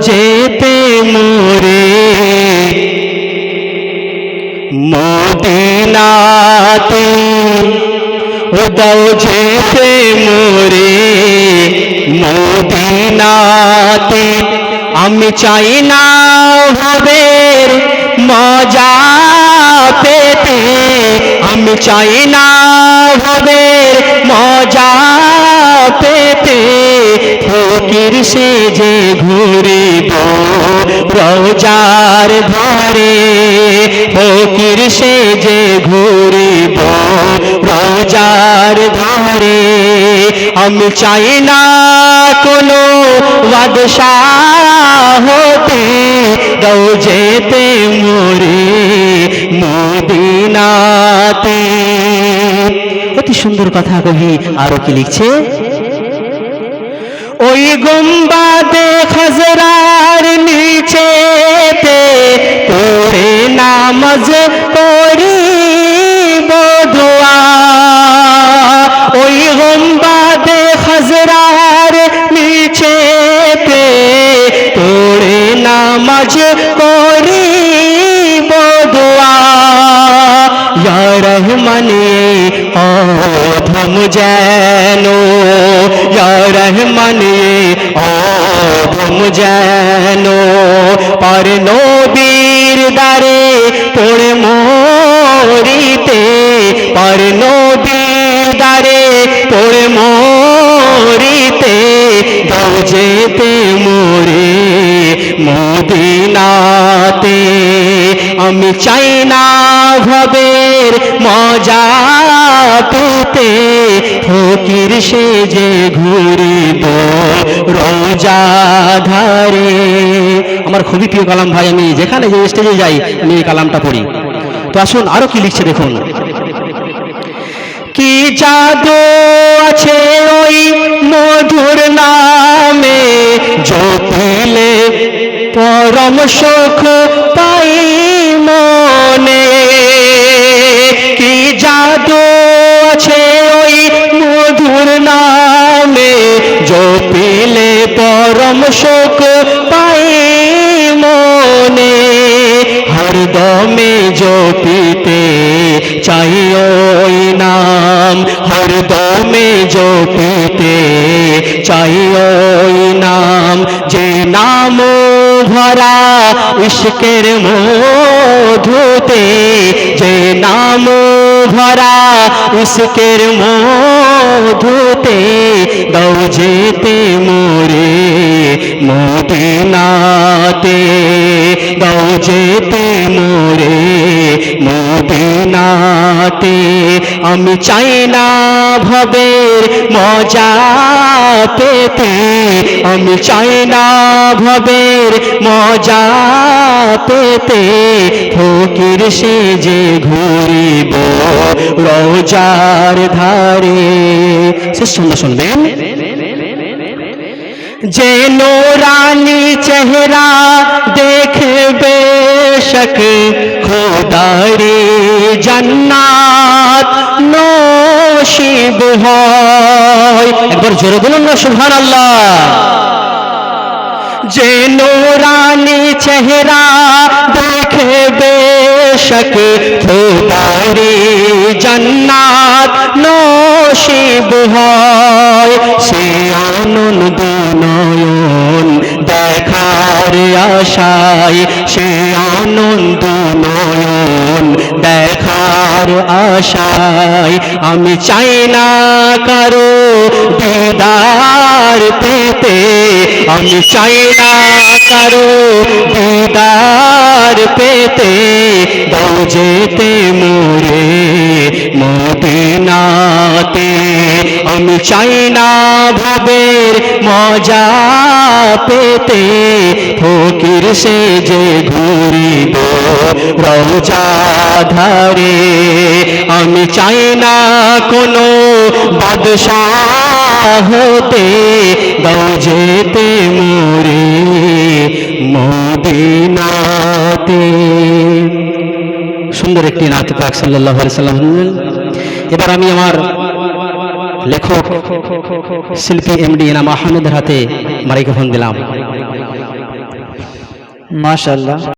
যেতে মোরে মদিনাতে, ও দাও যেতে মোরে মদিনাতে। আমি চাই না ভবের মজা পেতে, আমি চাই না ভবের মজা পেতে। ফকির সেজে ঘুরিব রওজার ধারে, ফকির সেজে ঘুরিব রওজার ধারে। আমি চাই না কোনো বাদশাহ হতে, দাও যেতে মোরে মদিনাতে। অতি সুন্দর কথা কবি আরো কি লিখছে, ওই গুম্বাদে খাজরার নিচেতে পড়ে নামাজ করিব দোয়া। ওই গুম্বাদে খাজরার নিচেতে পড়ে নামাজ করিব দোয়া। ইয়া রহমান অধম যেন, ইয়া রহমান অধম যেন পার নবীর দ্বারে পড়ে মরিতে, পার নবীর দ্বারে পড়ে মরিতে। দাও যেতে মোরে মদিনাতে। আমি চাই না ভবের মজা পেতে, ফকির সেজে ঘুরিব রওজা ধারে। আমার খুবই প্রিয় কালাম ভাই, আমি যেখানে যে স্টেজে যাই আমি এই কালামটা পড়ি। তো আসুন আরো কি লিখছে দেখুন, কি জাদু আছে ওই মধুর নামে, জপিলে পরম সুখ পাই মনে। কি জাদু আছে ওই মধুর নামে, জপিলে পরম সুখ পাই মনে। হরদমে জপিতে চাই ওই নাম, হরদমে জপিতে চাই ওই নাম। যে নাম ভরা ইশকের মধুতে, যে নাম ভরা ইশকের মধুতে। দাও যেতে মোরে মদিনাতে, দাও যেতে মোরে মদিনাতে। আমি চাই না ভবের মজা পেতে, আমি চাই না ভবের মজা পেতে। ফকির সেজে ঘুরিব রওজার ধারে। শেষ ছন্দ শুনবেন, যে নূরানি চেহারা দেখবে শক খোদারি জান্নাত নসিব হয়। একবার জোরে বলুন না সুবহানাল্লাহ। যে নূরানি চেহারা দেখবে শক খোদারি জান্নাত নসিব হয়। সে আনন্দ নয়ন দেখার আশায়, সে আনন্দ নয়ন দেখার আশায়। আমি চাই না কারো দিদার পেতে, আমি চাই না কারো দিদার পেতে। দাও যেতে মোরে মদিনাতে। আমি চাই না ভবের মজা পেতে, ফকির সেজে ঘুরিব রওজা ধারে। আমি চাই না কোনো বাদশাহ হতে, দাও যেতে মোরে মদিনাতে। সুন্দর একটি নাত পাক সাল্লাল্লাহু আলাইহি সাল্লাম। এবার আমি আমার লেখক শিল্পী এমডি এনাম আহমেদের হাতে মাইক্রোফোন দিলাম। মাশাআল্লাহ।